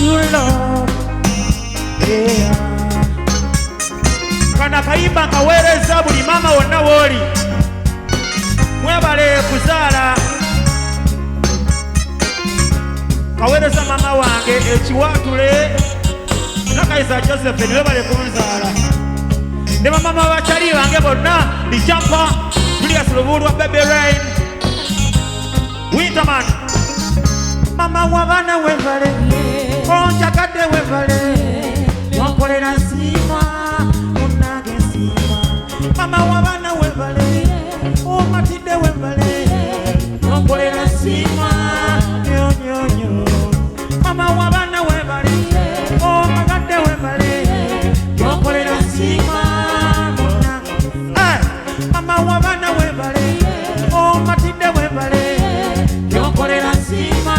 true love. Yeah. Kana kayimba kaweereza buli mama wonna woli. Mwebale kuzaala. Kaweereza mama wange ekiwatule. Nakayisa Joseph niwe bale kunzaala. Ne mama bachali bange bonna Dijampa, Julius Lubulwa, Baby Rain, Winterman. Mama wabana wevale, onjakade wevale, wankolera nsima, munage nsima. Mama wabana wevale, omatide wevale, wankolera nsima, nyo nyo nyo. Mama wabana wevale, omatide wevale, wankolera nsima, munage. Mama wabana wevale, omatide wevale, wankolera nsima.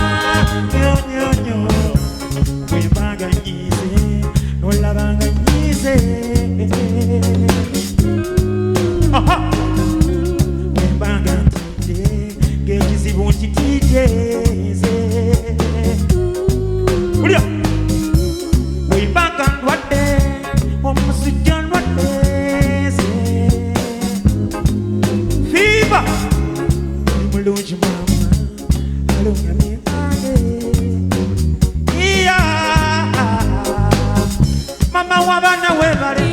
Mama wabana wevale,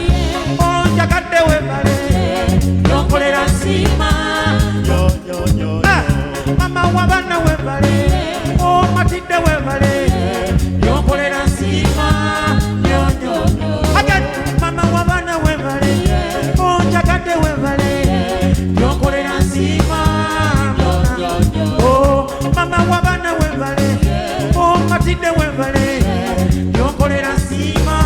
onjakade wevale, yonkolera nsima. Mama wabana wevale, omatide wevale, yonkolera nsima. Again, mama wabana wevale, onjakade wevale, yonkolera nsima. Oh, mama wabana wevale, omatide wevale, yonkolera nsima.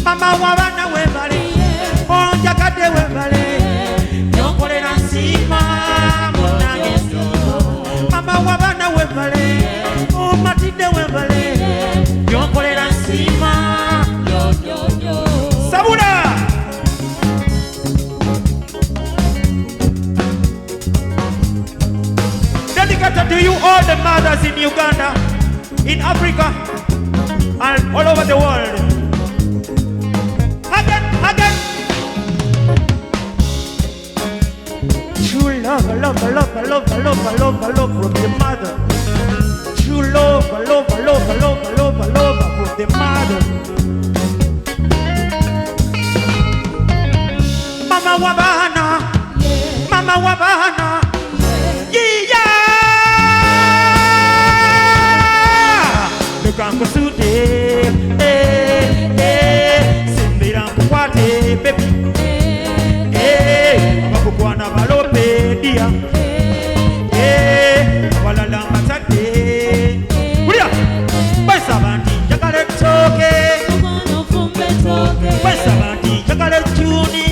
Mama wabana wevale, onjakade wevale, yonkolera nsima, munage nsima. Mama wabana wevale, omatide wevale, yonkolera nsima. Sabula! Dedicated to you all the mothers in Uganda, in Africa, and all over the world. Again. True love from the mother. True love from the mother. Mama wabana, yeah. Look on Kusude, baby, bakukwana balope dia, walala matate, kulia, pesa bandi jakale toke, pesa bandi jakale tuni,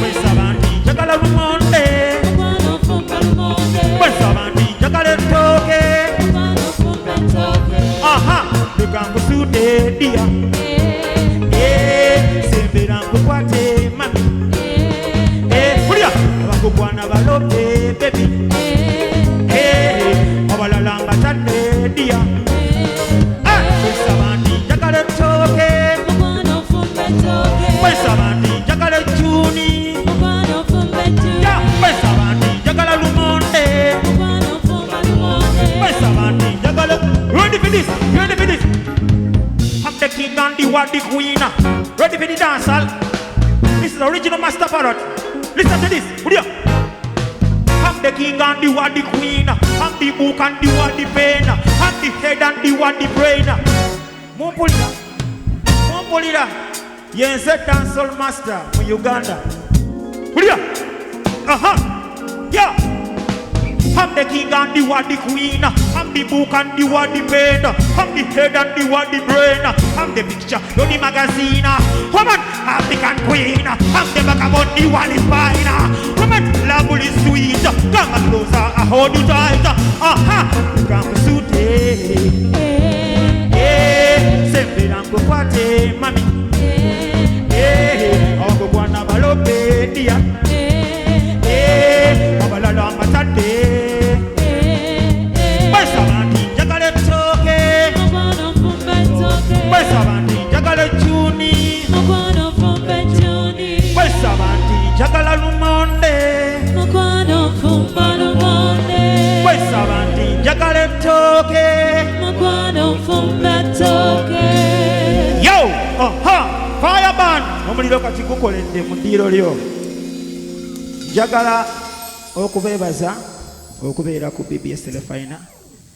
pesa bandi jakale rumonde, pesa bandi jakale toke, aha, lukangu sude dia. Kukwana balope baby, obalalanga tande dia. Pesa bandi jakale toke, pesa bandi jakale tuni, pesa bandi jakale lumonde, pesa bandi jakale. Ready for this? I'm the king and the what the queen. Ready for the dance hall? This is the original master parrot. Listen to this, would you? I'm the king and the what the queen. I'm the book and the what the pen. I'm the head and the what the brain. Mumpolida. Yes, a dancehall master from Uganda. Would you? Yeah. I'm the king and you are the queen. I'm the book and you are the pen. I'm the head and you are the brain. I'm the picture, you're the magazine. Woman, African queen. I'm the vagabond, you are the spine. Woman, love is sweet. Come closer, I hold you tight. Come suit it. Sempre dango party, mami. Ogo guana balope, dia. Obalala matande. Basabanti jagale toke. Basabanti jagale chuni. Basabanti jagala lumonde. Basabanti jagale toke. Yo, fireman. Omuliro kati gukolende mu ddiiro lyo. Njagala okubeebaza okubeera ku BBS Telefina.